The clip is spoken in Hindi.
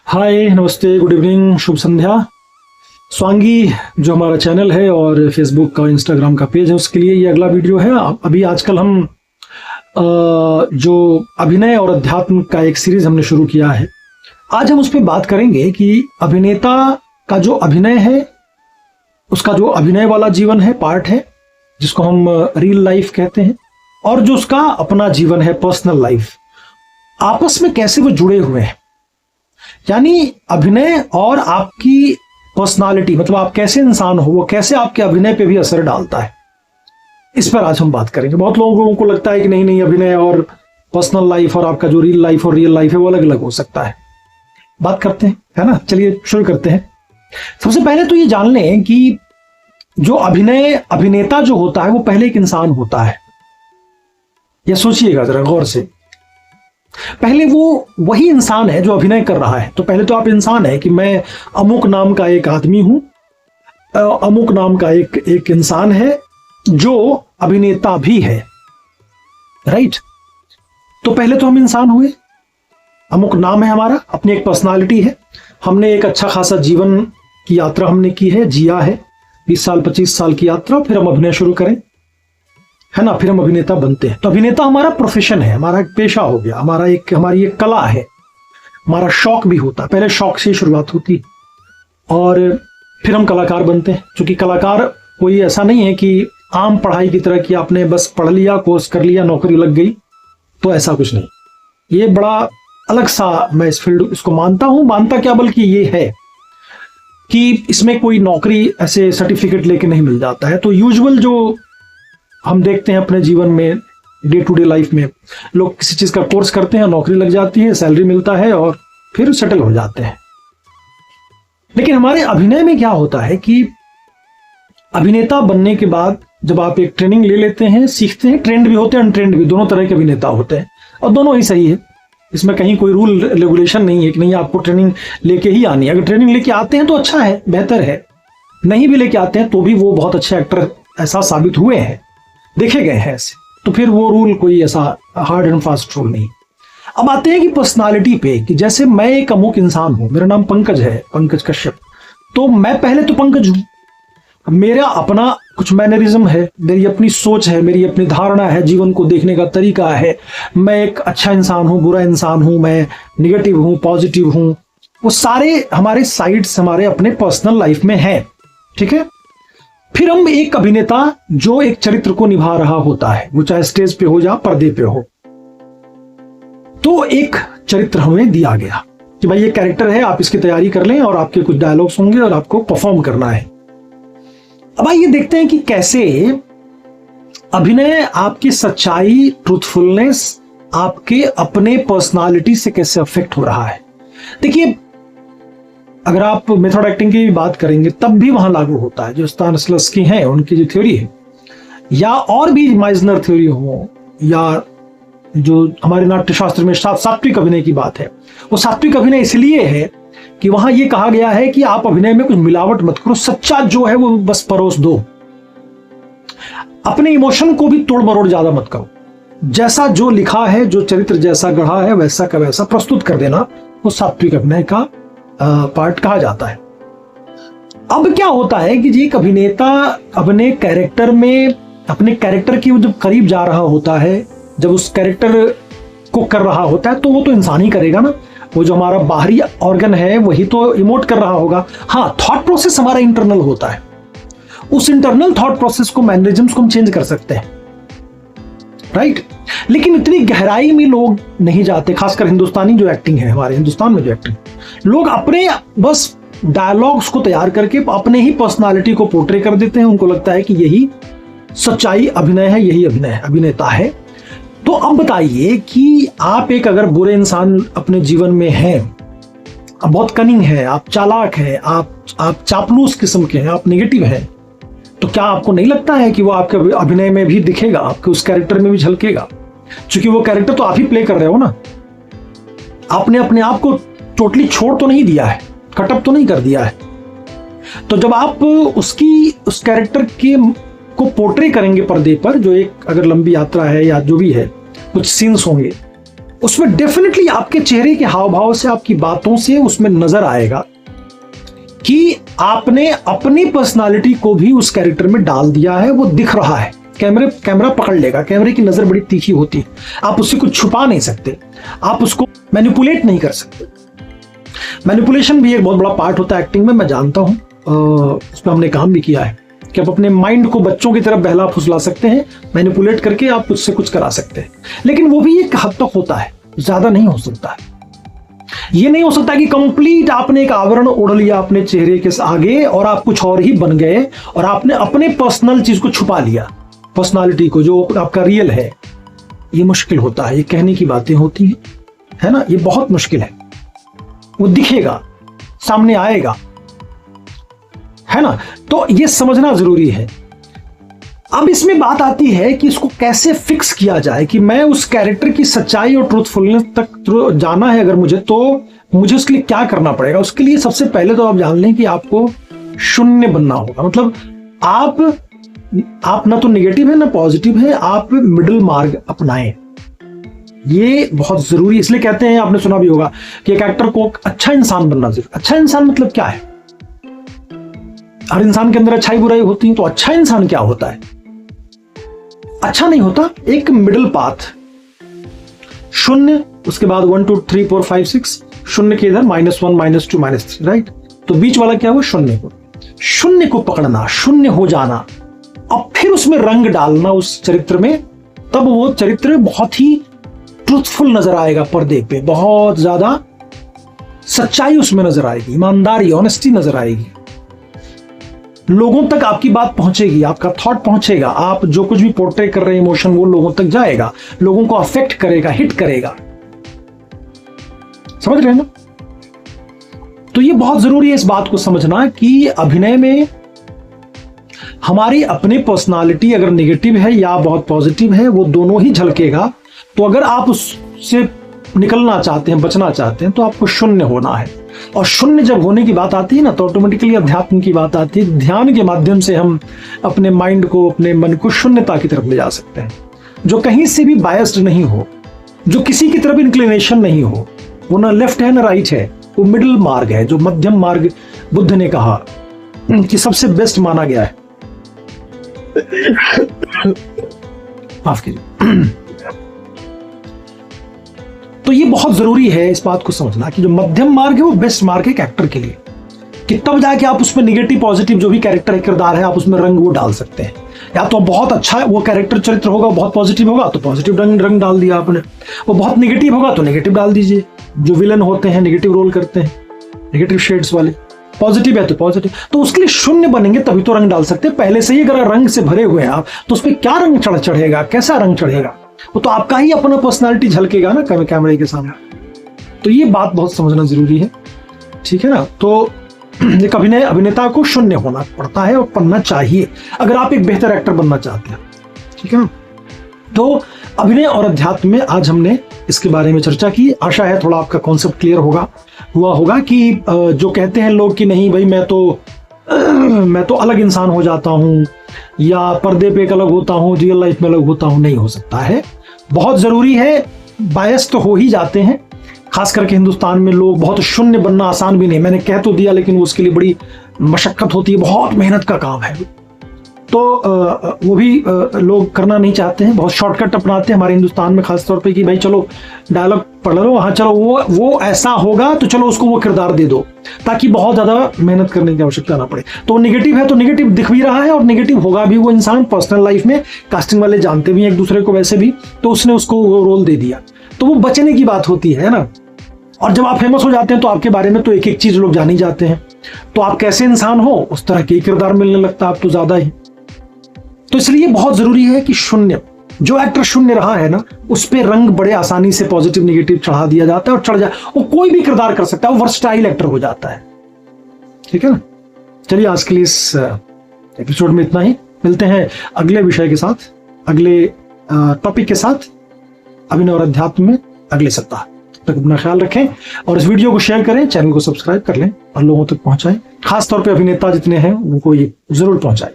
हाय, नमस्ते, गुड इवनिंग, शुभ संध्या। स्वांगी जो हमारा चैनल है और फेसबुक का इंस्टाग्राम का पेज है उसके लिए ये अगला वीडियो है। अभी आजकल हम जो अभिनय और अध्यात्म का एक सीरीज हमने शुरू किया है, आज हम उस पर बात करेंगे कि अभिनेता का जो अभिनय है, उसका जो अभिनय वाला जीवन है, पार्ट है जिसको हम रियल लाइफ कहते हैं, और जो उसका अपना जीवन है, पर्सनल लाइफ, आपस में कैसे वो जुड़े हुए हैं। यानी अभिनय और आपकी पर्सनालिटी, मतलब आप कैसे इंसान हो, वो कैसे आपके अभिनय पे भी असर डालता है, इस पर आज हम बात करेंगे। बहुत लोगों को लगता है कि नहीं अभिनय और पर्सनल लाइफ और आपका जो रियल लाइफ और रियल लाइफ है वो अलग अलग हो सकता है। बात करते हैं, है ना। चलिए शुरू करते हैं। सबसे पहले तो ये जान लें कि जो अभिनेता जो होता है वो पहले एक इंसान होता है। यह सोचिएगा जरा गौर से। पहले वो वही इंसान है जो अभिनय कर रहा है। तो पहले तो आप इंसान है कि मैं अमुक नाम का एक आदमी हूं, अमुक नाम का एक इंसान है जो अभिनेता भी है, राइट। तो पहले तो हम इंसान हुए, अमुक नाम है हमारा, अपनी एक पर्सनालिटी है, हमने एक अच्छा खासा जीवन की यात्रा हमने की है, जिया है 20 साल 25 साल की यात्रा, फिर हम अभिनय शुरू करें, है ना, फिर हम अभिनेता बनते हैं। तो अभिनेता हमारा प्रोफेशन है, हमारा एक पेशा हो गया, हमारी एक कला है, हमारा शौक भी होता है। पहले शौक से शुरुआत होती और फिर हम कलाकार बनते हैं। क्योंकि कलाकार कोई ऐसा नहीं है कि आम पढ़ाई की तरह कि आपने बस पढ़ लिया, कोर्स कर लिया, नौकरी लग गई, तो ऐसा कुछ नहीं। ये बड़ा अलग सा मैं इस फील्ड इसको मानता क्या, बल्कि ये है कि इसमें कोई नौकरी ऐसे सर्टिफिकेट लेके नहीं मिल जाता है। तो यूजुअल जो हम देखते हैं अपने जीवन में, डे टू डे लाइफ में, लोग किसी चीज का कोर्स करते हैं, नौकरी लग जाती है, सैलरी मिलता है और फिर सेटल हो जाते हैं। लेकिन हमारे अभिनय में क्या होता है कि अभिनेता बनने के बाद जब आप एक ट्रेनिंग ले लेते हैं, सीखते हैं, ट्रेंड भी होते हैं, अनट्रेंड भी, दोनों तरह के अभिनेता होते हैं और दोनों ही सही है। इसमें कहीं कोई रूल रेगुलेशन नहीं है कि नहीं आपको ट्रेनिंग लेके ही आनी है। अगर ट्रेनिंग लेके आते हैं तो अच्छा है, बेहतर है। नहीं भी लेके आते हैं तो भी वो बहुत अच्छे एक्टर ऐसा साबित हुए हैं, देखे गए हैं ऐसे। तो फिर वो रूल कोई ऐसा हार्ड एंड फास्ट रूल नहीं। अब आते हैं कि पर्सनालिटी पे, कि जैसे मैं एक अमुक इंसान हूं, मेरा नाम पंकज है, पंकज कश्यप। तो मैं पहले तो पंकज हूं, मेरा अपना कुछ मैनरिज्म है, मेरी अपनी सोच है, मेरी अपनी धारणा है, जीवन को देखने का तरीका है। मैं एक अच्छा इंसान हूं, बुरा इंसान हूं, मैं निगेटिव हूं, पॉजिटिव हूं, वो सारे हमारे साइड्स हमारे अपने पर्सनल लाइफ में है, ठीक है। फिर हम एक अभिनेता जो एक चरित्र को निभा रहा होता है, वो चाहे स्टेज पे हो या पर्दे पे हो, तो एक चरित्र हमें दिया गया कि भाई ये कैरेक्टर है, आप इसकी तैयारी कर लें और आपके कुछ डायलॉग्स होंगे और आपको परफॉर्म करना है। अब आइए देखते हैं कि कैसे अभिनय आपकी सच्चाई, ट्रूथफुलनेस, आपके अपने पर्सनालिटी से कैसे अफेक्ट हो रहा है। देखिए, अगर आप मेथड एक्टिंग की बात करेंगे तब भी वहां लागू होता है। जो स्तानिस्लवस्की हैं, उनकी जो थ्योरी है, या और भी माइजनर थ्योरी हो, या जो हमारे नाट्यशास्त्र में सात्विक अभिनय की बात है, वो सात्विक अभिनय इसलिए है कि वहां ये कहा गया है कि आप अभिनय में कुछ मिलावट मत करो, सच्चा जो है वो बस परोस दो, अपने इमोशन को भी तोड़ मरोड़ ज्यादा मत करो, जैसा जो लिखा है, जो चरित्र जैसा गढ़ा है वैसा का वैसा प्रस्तुत कर देना, वो सात्विक अभिनय का पार्ट कहा जाता है। अब क्या होता है कि जी एक अभिनेता अपने कैरेक्टर में, अपने कैरेक्टर की जब करीब जा रहा होता है, जब उस कैरेक्टर को कर रहा होता है, तो वो तो इंसान ही करेगा ना। वो जो हमारा बाहरी ऑर्गन है वही तो इमोट कर रहा होगा। हाँ, थॉट प्रोसेस हमारा इंटरनल होता है, उस इंटरनल थॉट प्रोसेस को, मैनरिज्म्स को हम चेंज कर सकते हैं, राइट। लेकिन इतनी गहराई में लोग नहीं जाते, खासकर हिंदुस्तानी जो एक्टिंग है, हमारे हिंदुस्तान में जो एक्टिंग, लोग अपने बस डायलॉग्स को तैयार करके अपने ही पर्सनालिटी को पोर्ट्रे कर देते हैं। उनको लगता है कि यही सच्चाई अभिनय है, यही अभिनय है, अभिनेता है। तो अब बताइए कि आप एक अगर बुरे इंसान अपने जीवन में हैं, आप बहुत कनिंग है, आप चालाक हैं, आप चापलूस किस्म के हैं, आप नेगेटिव हैं, तो क्या आपको नहीं लगता है कि वो आपके अभिनय में भी दिखेगा, आपके उस कैरेक्टर में भी झलकेगा? क्योंकि वो कैरेक्टर तो आप ही प्ले कर रहे हो ना, आपने अपने आप को टोटली छोड़ तो नहीं दिया है, कटअप तो नहीं कर दिया है। तो जब आप उस कैरेक्टर के को पोर्ट्रे करेंगे पर्दे पर, जो एक अगर लंबी यात्रा है या जो भी है, कुछ सीन्स होंगे, उसमें डेफिनेटली आपके चेहरे के हाव भाव से, आपकी बातों से उसमें नजर आएगा कि आपने अपनी पर्सनालिटी को भी उस कैरेक्टर में डाल दिया है। वो दिख रहा है, कैमरा पकड़ लेगा, कैमरे की नजर बड़ी तीखी होती है, आप उससे कुछ छुपा नहीं सकते, आप उसको मैनिपुलेट नहीं कर सकते। मैनिपुलेशन भी एक बहुत बड़ा पार्ट होता है एक्टिंग में, मैं जानता हूं, उस पर हमने काम भी किया है कि आप अपने माइंड को बच्चों की तरफ बहला फुसला सकते हैं, मैनिपुलेट करके आप उससे कुछ करा सकते हैं, लेकिन वो भी एक हद तक होता है, ज्यादा नहीं हो सकता है। ये नहीं हो सकता कि कंप्लीट आपने एक आवरण ओढ़ लिया अपने चेहरे के आगे और आप कुछ और ही बन गए और आपने अपने पर्सनल चीज को छुपा लिया, पर्सनालिटी को जो आपका रियल है। ये मुश्किल होता है, ये कहने की बातें होती हैं, है ना, ये बहुत मुश्किल है। वो दिखेगा, सामने आएगा, है ना, तो ये समझना जरूरी है। अब इसमें बात आती है कि इसको कैसे फिक्स किया जाए कि मैं उस कैरेक्टर की सच्चाई और ट्रूथफुलनेस तक जाना है अगर मुझे, तो मुझे उसके लिए क्या करना पड़ेगा। उसके लिए सबसे पहले तो आप जान लें कि आपको शून्य बनना होगा। मतलब आप ना तो नेगेटिव है ना पॉजिटिव है, आप मिडिल मार्ग अपनाएं। ये बहुत जरूरी, इसलिए कहते हैं, आपने सुना भी होगा कि एक एक्टर को अच्छा इंसान बनना जरूरी। अच्छा इंसान मतलब क्या है? हर इंसान के अंदर अच्छाई बुराई होती है, तो अच्छा इंसान क्या होता है? अच्छा नहीं होता, एक मिडिल पाथ, शून्य, उसके बाद 1 2 3 4 5 6, शून्य के इधर -1 -2 -3, राइट। तो बीच वाला क्या हुआ? शून्य को पकड़ना, शून्य हो जाना, अब फिर उसमें रंग डालना उस चरित्र में, तब वो चरित्र बहुत ही ट्रूथफुल नजर आएगा पर्दे पे, बहुत ज्यादा सच्चाई उसमें नजर आएगी, ईमानदारी, ऑनेस्टी नजर आएगी, लोगों तक आपकी बात पहुंचेगी, आपका थॉट पहुंचेगा, आप जो कुछ भी पोर्ट्रे कर रहे हैं इमोशन वो लोगों तक जाएगा, लोगों को अफेक्ट करेगा, हिट करेगा। समझ रहे हैं ना? तो ये बहुत जरूरी है इस बात को समझना कि अभिनय में हमारी अपनी पर्सनालिटी अगर नेगेटिव है या बहुत पॉजिटिव है, वो दोनों ही झलकेगा। तो अगर आप उससे निकलना चाहते हैं, बचना चाहते हैं, तो आपको शून्य होना है। और शून्य जब होने की बात आती है ना, तो ऑटोमेटिकली अध्यात्म की बात आती है। ध्यान के माध्यम से हम अपने माइंड को, अपने मन को शून्यता की तरफ ले जा सकते हैं, जो कहीं से भी बायस्ड नहीं हो, जो किसी की तरफ इंक्लिनेशन नहीं हो, वो ना लेफ्ट है ना राइट है, वो मिडिल मार्ग है, जो मध्यम मार्ग बुद्ध ने कहा कि सबसे बेस्ट माना गया है। माफ कीजिए। तो ये बहुत जरूरी है इस बात को समझना कि जो मध्यम मार्ग है वो बेस्ट मार्ग है एक एक्टर के लिए, कि तब जाके आप उसमें निगेटिव पॉजिटिव जो भी कैरेक्टर है, किरदार है, आप उसमें रंग वो डाल सकते हैं। या तो बहुत अच्छा है वो कैरेक्टर, चरित्र होगा, बहुत पॉजिटिव होगा तो पॉजिटिव रंग डाल दिया आपने, वो बहुत निगेटिव होगा तो नेगेटिव डाल दीजिए। जो विलन होते हैं नेगेटिव रोल करते हैं, नेगेटिव शेड्स वाले, पॉजिटिव है तो पॉजिटिव। तो उसके लिए शून्य बनेंगे तभी तो रंग डाल सकते हैं। पहले से ही अगर रंग से भरे हुए हैं आप, तो उस पर क्या रंग चढ़ेगा, कैसा रंग चढ़ेगा, वो तो आपका ही अपना पर्सनालिटी झलकेगा ना कैमरे के सामने। तो ये बात बहुत समझना जरूरी है, ठीक है ना। तो एक अभिनेता को शून्य होना पड़ता है और पढ़ना चाहिए अगर आप एक बेहतर एक्टर बनना चाहते हैं, ठीक है ना। तो अभिनय और अध्यात्म में आज हमने इसके बारे में चर्चा की। आशा है थोड़ा आपका कॉन्सेप्ट क्लियर हुआ होगा कि जो कहते हैं लोग कि नहीं भाई मैं तो अलग इंसान हो जाता हूं या पर्दे पे एक अलग होता हूं, रियल लाइफ में अलग होता हूं, नहीं हो सकता है। बहुत जरूरी है, बायस तो हो ही जाते हैं, खास करके हिंदुस्तान में लोग। बहुत शून्य बनना आसान भी नहीं, मैंने कह तो दिया, लेकिन उसके लिए बड़ी मशक्कत होती है, बहुत मेहनत का काम है। तो वो भी लोग करना नहीं चाहते हैं, बहुत शॉर्टकट अपनाते हैं हमारे हिंदुस्तान में खास तौर पे कि भाई चलो डायलॉग पढ़ लो, हाँ चलो वो ऐसा होगा तो चलो उसको वो किरदार दे दो, ताकि बहुत ज्यादा मेहनत करने की आवश्यकता ना पड़े। तो नेगेटिव है तो नेगेटिव दिख भी रहा है और नेगेटिव होगा भी वो इंसान पर्सनल लाइफ में। कास्टिंग वाले जानते भी हैं एक दूसरे को वैसे भी, तो उसने उसको वो रोल दे दिया, तो वो बचने की बात होती है ना। और जब आप फेमस हो जाते हैं तो आपके बारे में तो एक एक चीज लोग जान ही जाते हैं, तो आप कैसे इंसान हो उस तरह के किरदार मिलने लगता है आप तो ज्यादा ही। तो इसलिए बहुत जरूरी है कि शून्य, जो एक्टर शून्य रहा है ना, उस पे रंग बड़े आसानी से पॉजिटिव नेगेटिव चढ़ा दिया जाता है और चढ़ जाए, वो कोई भी किरदार कर सकता है, वो वर्सटाइल एक्टर हो जाता है, ठीक है ना। चलिए आज के लिए इस एपिसोड में इतना ही, मिलते हैं अगले विषय के साथ, अगले टॉपिक के साथ, अभिनय और अध्यात्म में अगले सप्ताह। तक अपना ख्याल रखें और इस वीडियो को शेयर करें, चैनल को सब्सक्राइब कर लें और लोगों तक पहुंचाएं, खासतौर पे अभिनेता जितने हैं उनको ये जरूर पहुंचाएं।